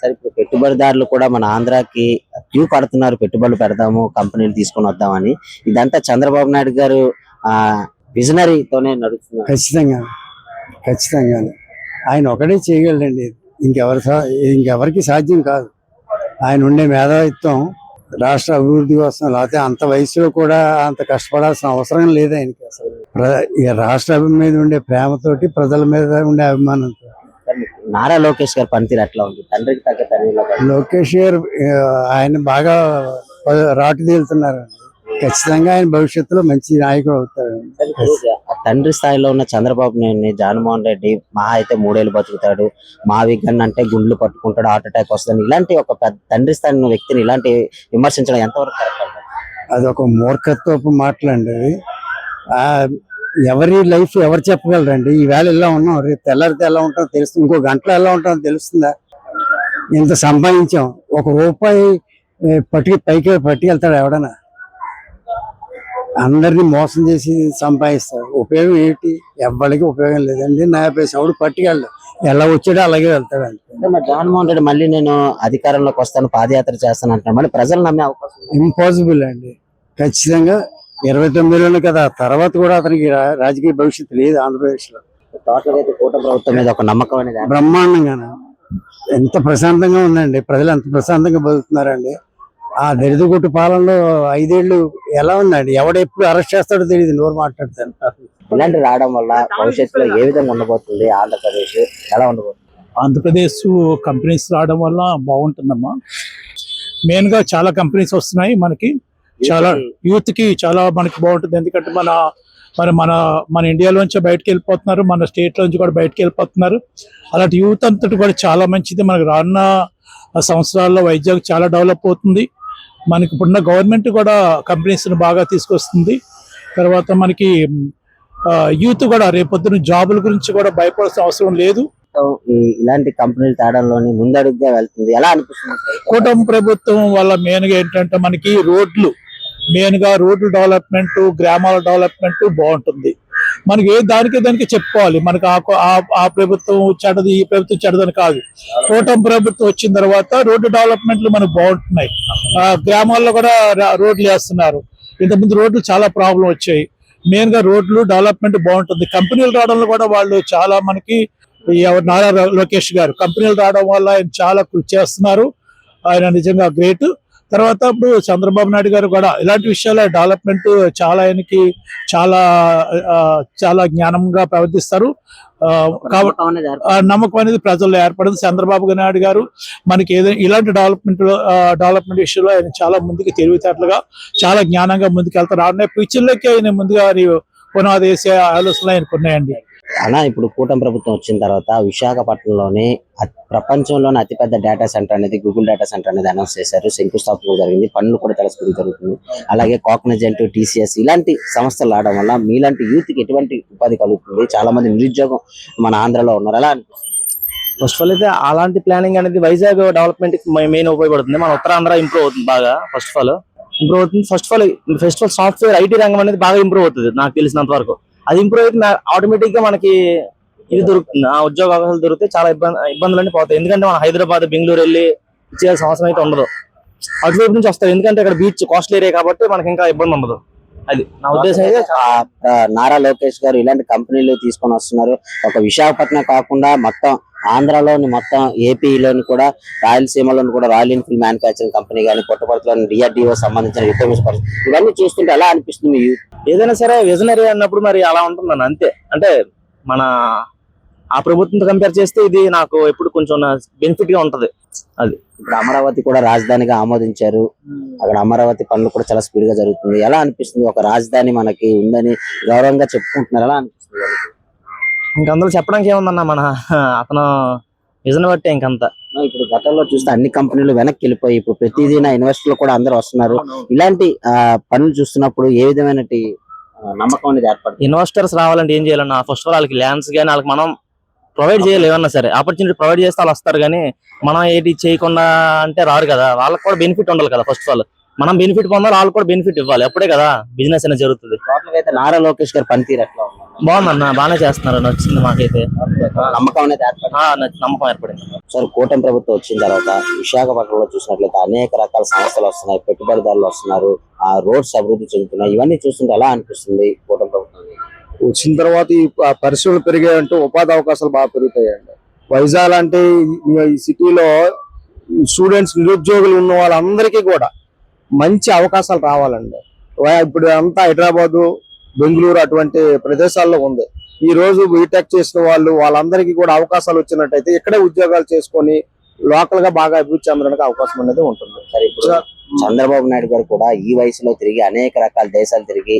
సరే ఇప్పుడు పెట్టుబడిదారులు కూడా మన ఆంధ్రాకి క్యూ కడుతున్నారు, పెట్టుబడులు పెడదాము, కంపెనీలు తీసుకొని వద్దామని. ఇదంతా చంద్రబాబు నాయుడు గారు ఆ విజనరీతోనే నడుస్తున్నారు. ఖచ్చితంగా ఖచ్చితంగా ఆయన ఒకటే చేయగలడండి. ఇంకెవరికి సాధ్యం కాదు. ఆయన ఉండే మేధావిత్వం రాష్ట్ర అభివృద్ధి కోసం, లేకపోతే అంత వయసులో కూడా అంత కష్టపడాల్సిన అవసరం లేదు ఆయనకి. అసలు ఈ రాష్ట్ర మీద ఉండే ప్రేమతోటి, ప్రజల మీద ఉండే అభిమానంతో. నారా లోకేష్ గారి పనితీరు ఎట్లా ఉంది? తండ్రికి తగ్గ తనయుడిలా కాదు. లోకేష్ గారు ఆయన బాగా రాటు తేలుతున్నారు. ఖచ్చితంగా ఆయన భవిష్యత్తులో మంచి నాయకుడు అవుతాడు. ఆ తండ్రి స్థాయిలో ఉన్న చంద్రబాబు నాయుడిని జగన్మోహన్ రెడ్డి మహా అయితే 3 ఏళ్ళు బతుకుతాడు, మా విఘన్ అంటే గుండ్లు పట్టుకుంటాడు, హార్ట్ అటాక్ వస్తుంది, ఇలాంటి ఒక పెద్ద తండ్రి స్థాయి ఉన్న వ్యక్తిని ఇలాంటి విమర్శించడం ఎంతవరకు కరెక్ట్ అంటారు? అది ఒక మూర్ఖత్వపు మాటలండి. ఎవరి లైఫ్ ఎవరు చెప్పగలరండి? ఈవేళ ఎలా ఉన్నాం, రేపు తెల్లారితే ఎలా ఉంటాం తెలుస్తుంది, ఇంకో గంటలో ఎలా ఉంటాం తెలుస్తుందా? ఇంత సంపాదించాం, ₹1 పట్టుకెళ్తాడు ఎవడన్నా? అందరినీ మోసం చేసి సంపాదిస్తారు. ఉపయోగం ఏంటి? ఎవ్వడికి ఉపయోగం లేదండి. 50 పైసలు పట్టుకెళ్ళడు, ఎలా వచ్చాడో అలాగే వెళ్తాడు అంతే. మరి జగన్మోహన్ రెడ్డి మళ్ళీ నేను అధికారంలోకి వస్తాను, పాదయాత్ర చేస్తాను అంటున్నాను, మళ్ళీ ప్రజలు నమ్మే అవకాశం ఉందా? ఇంపాసిబుల్ అండి. ఖచ్చితంగా 29లోనే కదా, తర్వాత కూడా అతనికి రాజకీయ భవిష్యత్తు లేదు ఆంధ్రప్రదేశ్ లో. టోటల్ అయితే కూటమి ప్రభుత్వం మీద ఒక నమ్మకం అనేది బ్రహ్మాండంగా ఎంత ప్రశాంతంగా ఉందండి. ప్రజలు ఎంత ప్రశాంతంగా బతుకుతున్నారండి. ఆ దరిద్రగొట్టు పాలనలో 5 ఏళ్ళు ఎలా ఉందండి? ఎవడెప్పుడు అరెస్ట్ చేస్తాడో తెలియదు, నోరు మాట్లాడతాను. ఇలాంటి రావడం వల్ల భవిష్యత్తులో ఏ విధంగా ఉండబోతుంది ఆంధ్రప్రదేశ్, ఎలా ఉండబోతుంది? ఆంధ్రప్రదేశ్ కంపెనీస్ రావడం వల్ల బాగుంటుందమ్మా. మెయిన్ గా చాలా కంపెనీస్ వస్తున్నాయి మనకి, చాలా యూత్ కి చాలా మనకి బాగుంటుంది. ఎందుకంటే మన మన మన ఇండియాలోంచి బయటకు వెళ్ళిపోతున్నారు, మన స్టేట్ లోంచి కూడా బయటకు వెళ్ళిపోతున్నారు. అలాంటి యూత్ అంతటి కూడా చాలా మంచిది. మనకు రానున్న సంవత్సరాల్లో వైజాగ్ చాలా డెవలప్ అవుతుంది. మనకి ఇప్పుడున్న గవర్నమెంట్ కూడా కంపెనీస్ బాగా తీసుకొస్తుంది. తర్వాత మనకి యూత్ కూడా రేపొద్దున జాబుల గురించి కూడా భయపడాల్సిన అవసరం లేదు. ఇలాంటి కంపెనీలు తేడంలోని ముందడుగుగా వెళ్తుంది, ఎలా అనిపిస్తుంది? కూటమి ప్రభుత్వం వల్ల మెయిన్ గా ఏంటంటే మనకి రోడ్లు, మెయిన్ గా రోడ్లు డెవలప్మెంట్, గ్రామాల డెవలప్మెంట్ బాగుంటుంది. మనకి దానికి చెప్పుకోవాలి. మనకి ఆ ప్రభుత్వం చెడది, ఈ ప్రభుత్వం చెడదని కాదు. కూటమి ప్రభుత్వం వచ్చిన తర్వాత రోడ్డు డెవలప్మెంట్లు మనకు బాగుంటున్నాయి. గ్రామాల్లో కూడా రోడ్లు వేస్తున్నారు. ఇంతకుముందు రోడ్లు చాలా ప్రాబ్లం వచ్చాయి. మెయిన్ గా రోడ్లు డెవలప్మెంట్ బాగుంటుంది. కంపెనీలు రావడంలో కూడా వాళ్ళు చాలా మనకి నారా లోకేష్ గారు కంపెనీలు రావడం వల్ల ఆయన చాలా కృషి చేస్తున్నారు. ఆయన నిజంగా గ్రేట్. తర్వాత ఇప్పుడు చంద్రబాబు నాయుడు గారు కూడా ఇలాంటి విషయాల డెవలప్మెంట్ చాలా ఆయనకి చాలా జ్ఞానంగా ప్రవర్తిస్తారు. నమ్మకం అనేది ప్రజల్లో ఏర్పడింది. చంద్రబాబు నాయుడు గారు మనకి ఏదైనా ఇలాంటి డెవలప్మెంట్ విషయంలో ఆయన చాలా ముందుకు తెలివితేటలుగా, చాలా జ్ఞానంగా ముందుకెళ్తారు. రానున్న ఫ్యూచర్లోకి ఆయన ముందుగా పునాది వేసే ఆలోచనలు ఆయనకు ఉన్నాయండి. అలా ఇప్పుడు కూటమి ప్రభుత్వం వచ్చిన తర్వాత విశాఖపట్నంలోనే ప్రపంచంలోనే అతిపెద్ద డేటా సెంటర్ అనేది గూగుల్ డేటా సెంటర్ అనేది అనౌన్స్ చేశారు. శంకుస్థాపన జరిగింది, పనులు కూడా చాలా స్పీడ్ జరుగుతుంది. అలాగే కాగ్నిజెంట్, TCS ఇలాంటి సంస్థలు రావడం వల్ల మీలాంటి యూత్ కి ఎటువంటి ఉపాధి కలుగుతుంది? చాలా మంది నిరుద్యోగం మన ఆంధ్రలో ఉన్నారు, ఎలా అనిపిస్తుంది? ఫస్ట్ ఆఫ్ ఆల్ అయితే అలాంటి ప్లానింగ్ అనేది వైజాగ్ డెవలప్మెంట్ కి మెయిన్ ఉపయోగపడుతుంది. మన ఉత్తరాంధ్ర ఇంప్రూవ్ అవుతుంది, బాగా ఫస్ట్ ఆఫ్ ఆల్ ఇంప్రూవ్ అవుతుంది. First of all software IT రంగం అనేది బాగా ఇంప్రూవ్ అవుతుంది నాకు తెలిసినంత వరకు. అది ఇంప్రూవ్ అయితే ఆటోమేటిక్ గా మనకి ఇది దొరుకుతుంది, ఆ ఉద్యోగ అవకాశాలు దొరికితే చాలా ఇబ్బందులన్నీ పోతాయి. ఎందుకంటే మనం హైదరాబాద్, బెంగళూరు వెళ్ళి చేయాల్సిన అవసరం అయితే ఉండదు. అటువైపు నుంచి వస్తారు, ఎందుకంటే ఇక్కడ బీచ్ కోస్టల్ ఏరియా కాబట్టి మనకి ఇంకా ఇబ్బంది ఉండదు. అది నా ఉద్దేశం. అయితే నారా లోకేష్ గారు ఇలాంటి కంపెనీలు తీసుకొని వస్తున్నారు. ఒక విశాఖపట్నం కాకుండా మొత్తం ఆంధ్రాలోని, మొత్తం ఏపీలోని కూడా, రాయలసీమలోని కూడా రాయల్ ఎన్ఫీల్డ్ మ్యానుఫ్యాక్చరింగ్ కంపెనీ కానీ, పుట్టపర్తిలోని DRDO సంబంధించిన ఇవన్నీ చూస్తుంటే ఎలా అనిపిస్తుంది? ఏదైనా సరే విజనరీ అన్నప్పుడు మరి అలా ఉంటుందన్న, అంతే. అంటే మన ఆ ప్రభుత్వంతో కంపేర్ చేస్తే ఇది నాకు ఎప్పుడు కొంచెం బెనిఫిట్ గా ఉంటది. అది ఇప్పుడు అమరావతి కూడా రాజధానిగా ఆమోదించారు. అక్కడ అమరావతి పనులు కూడా చాలా స్పీడ్ గా జరుగుతుంది. ఎలా అనిపిస్తుంది? ఒక రాజధాని మనకి ఉందని గౌరవంగా చెప్పుకుంటున్నారు, ఎలా అనిపిస్తుంది? ఇంక అందులో చెప్పడానికి ఏముందన్న, మన అతను విజన్ బట్టే ఇంకంతా. ఇప్పుడు గతంలో చూస్తే అన్ని కంపెనీలు వెనక్కి వెళ్ళిపోయి ఇప్పుడు ప్రతిదీ ఇన్వెస్టర్లు కూడా అందరూ వస్తున్నారు. ఇలాంటి పనులు చూస్తున్నప్పుడు ఏ విధమైన నమ్మకం అనేది ఏర్పడుతుంది? ఇన్వెస్టర్స్ రావాలంటే ఏం చేయాలన్నా, ఫస్ట్ ఆఫ్ ఆల్ వాళ్ళకి ల్యాండ్స్ కానీ వాళ్ళకి మనం ప్రొవైడ్ చేయాలి. ఏమన్నా సరే ఆపర్చునిటీ ప్రొవైడ్ చేస్తే వాళ్ళు వస్తారు, కానీ మనం ఏది చేయకుండా అంటే రారు కదా. వాళ్ళకి కూడా బెనిఫిట్ ఉండాలి కదా. ఫస్ట్ ఆఫ్ ఆల్ మనం బెనిఫిట్ పొందాలి, వాళ్ళు కూడా బెనిఫిట్ ఇవ్వాలి, అప్పుడే కదా బిజినెస్ అనేది జరుగుతుంది. టోటల్ గా అయితే నారా లోకేష్ గారి పనితీరు ఎట్లా ఉంది? బాగుందన్న, బాగానే చేస్తున్నారు, నచ్చింది మాకైతే. నమ్మకం అనేది ఏర్పడింది. నమ్మకం ఏర్పడింది. సార్, కూటమి ప్రభుత్వం వచ్చిన తర్వాత విశాఖపట్నంలో చూసినట్లయితే అనేక రకాల సంస్థలు వస్తున్నాయి, పెట్టుబడిదారులు వస్తున్నారు, ఆ రోడ్స్ అభివృద్ధి చెందుతున్నాయి. ఇవన్నీ చూస్తుంటే ఎలా అనిపిస్తుంది కూటమి ప్రభుత్వం వచ్చిన తర్వాత ఈ పరిశ్రమలు పెరిగాయంటే ఉపాధి అవకాశాలు బాగా పెరుగుతాయండి. వైజాగ్ అంటే ఈ సిటీలో స్టూడెంట్స్, నిరుద్యోగులు ఉన్న వాళ్ళందరికీ కూడా మంచి అవకాశాలు రావాలండి. ఇప్పుడు అంతా హైదరాబాదు, బెంగళూరు అటువంటి ప్రదేశాల్లో ఉంది. ఈ రోజు బీటెక్ చేసిన వాళ్ళందరికీ కూడా అవకాశాలు వచ్చినట్టయితే ఇక్కడే ఉద్యోగాలు చేసుకొని లోకల్ గా బాగా అభివృద్ధి చెందడానికి అవకాశం అనేది ఉంటుంది. సరే, ఇప్పుడు చంద్రబాబు నాయుడు గారు కూడా ఈ వయసులో తిరిగి అనేక రకాల దేశాలు తిరిగి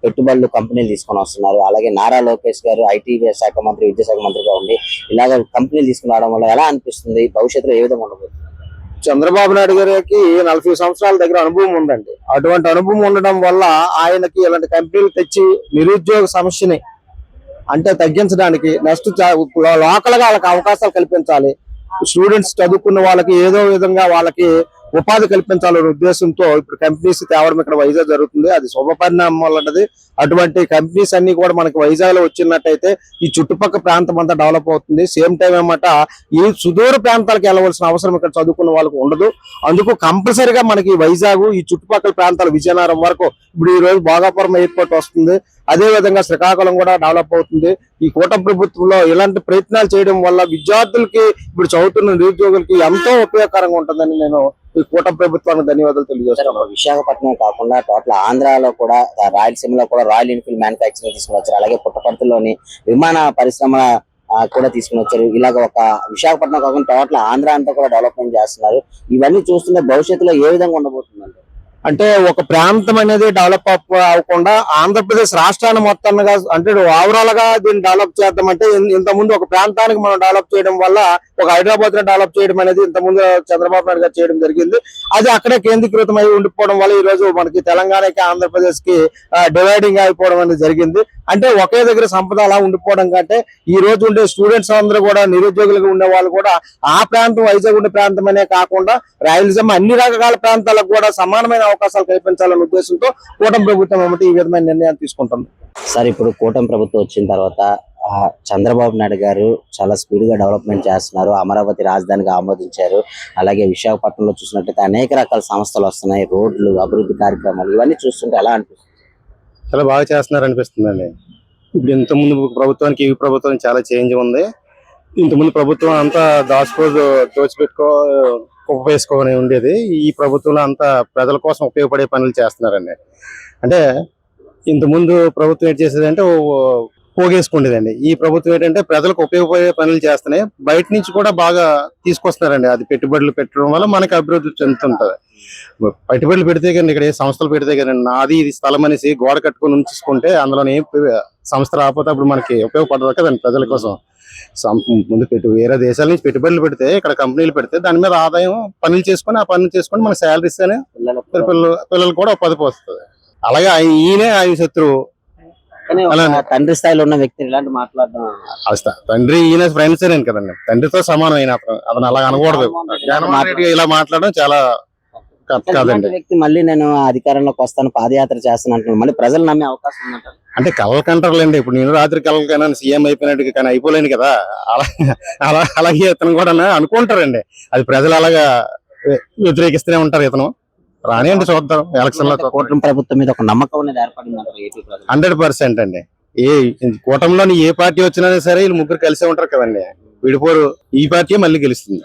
పెట్టుబడులు, కంపెనీలు తీసుకొని వస్తున్నారు. అలాగే నారా లోకేష్ గారు ఐటీ శాఖ మంత్రి, విద్యాశాఖ మంత్రిగా ఉండి ఇలాగ కంపెనీలు తీసుకుని రావడం వల్ల ఎలా అనిపిస్తుంది? భవిష్యత్తులో ఏ విధంగా ఉండబోతుంది? చంద్రబాబు నాయుడు గారికి 40 సంవత్సరాల దగ్గర అనుభవం ఉందండి. అటువంటి అనుభవం ఉండడం వల్ల ఆయనకి ఇలాంటి కంపెనీలు తెచ్చి నిరుద్యోగ సమస్యని అంటే తగ్గించడానికి, నెక్స్ట్ లోకల్ గా వాళ్ళకి అవకాశాలు కల్పించాలి. స్టూడెంట్స్ చదువుకున్న వాళ్ళకి ఏదో విధంగా వాళ్ళకి ఉపాధి కల్పించాలనే ఉద్దేశంతో ఇప్పుడు కంపెనీస్ తేవడం ఇక్కడ వైజాగ్ జరుగుతుంది. అది శుభ పరిణామం అన్నది. అటువంటి కంపెనీస్ అన్ని కూడా మనకి వైజాగ్ లో వచ్చినట్టయితే ఈ చుట్టుపక్కల ప్రాంతం అంతా డెవలప్ అవుతుంది. సేమ్ టైం ఏమట ఈ సుదూర ప్రాంతాలకు వెళ్ళవలసిన అవసరం ఇక్కడ చదువుకున్న వాళ్ళకు ఉండదు. అందుకు కంపల్సరిగా మనకి వైజాగ్, ఈ చుట్టుపక్కల ప్రాంతాలు, విజయనగరం వరకు ఇప్పుడు ఈ రోజు భోగాపురం ఎయిర్పోర్ట్ వస్తుంది. అదే విధంగా శ్రీకాకుళం కూడా డెవలప్ అవుతుంది. ఈ కూటమి ప్రభుత్వంలో ఇలాంటి ప్రయత్నాలు చేయడం వల్ల విద్యార్థులకి, ఇప్పుడు చదువుతున్న నిరుద్యోగులకి ఎంతో ఉపయోగకరంగా ఉంటుందని నేను ఈ కూటమి ప్రభుత్వానికి ధన్యవాదాలు తెలియజేస్తాను. విశాఖపట్నం కాకుండా టోటల్ ఆంధ్రాలో కూడా, రాయలసీమలో కూడా రాయల్ ఎన్ఫీల్డ్ మ్యానుఫ్యాక్చరింగ్ తీసుకుని వచ్చారు. అలాగే పుట్టపర్తిలోని విమాన పరిశ్రమ కూడా తీసుకుని వచ్చారు. ఇలాగ ఒక విశాఖపట్నం కాకుండా టోటల్ ఆంధ్ర అంతా కూడా డెవలప్మెంట్ చేస్తున్నారు. ఇవన్నీ చూస్తుంటే భవిష్యత్తులో ఏ విధంగా ఉండబోతుందండి? అంటే ఒక ప్రాంతం అనేది డెవలప్ అవ్వకుండా ఆంధ్రప్రదేశ్ రాష్ట్రాన్ని మొత్తంగా అంటే ఓవరాల్ గా దీన్ని డెవలప్ చేద్దామంటే, ఇంత ముందు ఒక ప్రాంతానికి మనం డెవలప్ చేయడం వల్ల, ఒక హైదరాబాద్ ని డెవలప్ చేయడం అనేది ఇంత ముందు చంద్రబాబు నాయుడు గారు చేయడం జరిగింది. అది అక్కడే కేంద్రీకృతమై ఉండిపోవడం వల్ల ఈ రోజు మనకి తెలంగాణకి, ఆంధ్రప్రదేశ్ కి డివైడింగ్ అయిపోవడం అనేది జరిగింది. అంటే ఒకే దగ్గర సంపద అలా ఉండిపోవడం కంటే, ఈ రోజు ఉండే స్టూడెంట్స్ అందరూ కూడా, నిరుద్యోగులుగా ఉండే వాళ్ళు కూడా ఆ ప్రాంతం, వైజాగ్ ఉండే ప్రాంతం అనే కాకుండా రాయలసీమ అన్ని రకాల ప్రాంతాలకు కూడా సమానమైన అవకాశాలు కల్పించాలనే ఉద్దేశంతో కూటమి ప్రభుత్వం ఏమిటి ఈ విధమైన నిర్ణయాలు తీసుకుంటుంది. సార్, ఇప్పుడు కూటమి ప్రభుత్వం వచ్చిన తర్వాత చంద్రబాబు నాయుడు గారు చాలా స్పీడ్ గా డెవలప్మెంట్ చేస్తున్నారు. అమరావతి రాజధానిగా ఆమోదించారు. అలాగే విశాఖపట్నంలో చూసినట్లయితే అనేక రకాల సంస్థలు వస్తున్నాయి, రోడ్లు, అభివృద్ధి కార్యక్రమాలు, ఇవన్నీ చూస్తుంటే ఎలా అనిపిస్తుంది? చాలా బాగా చేస్తున్నారు అనిపిస్తుందండి. ఇప్పుడు ఇంత ముందు ప్రభుత్వానికి ఈ ప్రభుత్వానికి చాలా చేంజ్ ఉంది. ఇంతకుముందు ప్రభుత్వం అంతా ఉపయోగించుకొని ఉండేది. ఈ ప్రభుత్వంలో అంతా ప్రజల కోసం ఉపయోగపడే పనులు చేస్తున్నారండి. అంటే ఇంతకుముందు ప్రభుత్వం ఏం చేసేదంటే పోగేసుకుండేదండి. ఈ ప్రభుత్వం ఏంటంటే ప్రజలకు ఉపయోగపడే పనులు చేస్తున్నాయి. బయట నుంచి కూడా బాగా తీసుకొస్తున్నారండి. అది పెట్టుబడులు పెట్టడం వల్ల మనకి అభివృద్ధి చెందుతుంటది. పెట్టుబడులు పెడితే కానీ, ఇక్కడ ఏ సంస్థలు పెడితే కానీ, నాది ఇది స్థలం అనేసి గోడ కట్టుకుని ఉంచుకుంటే అందులోనే సంస్థ రాకపోతే అప్పుడు మనకి ఉపయోగపడదు కదండి ప్రజల కోసం. ముందు వేరే దేశాల నుంచి పెట్టుబడులు పెడితే, ఇక్కడ కంపెనీలు పెడితే దాని మీద ఆదాయం పనులు చేసుకొని, ఆ పనులు చేసుకొని మన శాలరీస్ అనే పిల్లలు కూడా ఉపాధి పోస్తుంది. అలాగే ఈయనే ఆయన శత్రువు. తండ్రి స్థాయిలో ఉన్న వ్యక్తిని ఇలాంటి మాట్లాడడం, తండ్రి ఈయన ఫ్రెండ్స్ కదండి, తండ్రితో సమానం అయిన అతను అలా అనకూడదు. ఇలా మాట్లాడడం చాలా కాదండి. వ్యక్తి మళ్ళీ నేను అధికారంలోకి వస్తాను, పాదయాత్ర చేస్తాను అంటున్నాను. మళ్ళీ ప్రజలు నమ్మే అవకాశం ఉందంటారు? అంటే కలలు కంటారులేండి. ఇప్పుడు నేను రాత్రి కలలు సీఎం అయిపోయినట్టు కానీ అయిపోలేను కదా, అలాగే ఇతను కూడా అనుకుంటారండి. అది ప్రజలు అలాగా వ్యతిరేకిస్తూనే ఉంటారు. ఇతను రానియండి, చూద్దాం ఎలక్షన్ లో. కూటమి ప్రభుత్వం మీద ఒక నమ్మకం అనేది ఏర్పడిందంటారు 100% అండి. కూటమిలోని ఏ పార్టీ వచ్చినా సరే వీళ్ళు ముగ్గురు కలిసే ఉంటారు కదండి, విడిపోరు. ఈ పార్టీ మళ్ళీ గెలుస్తుంది.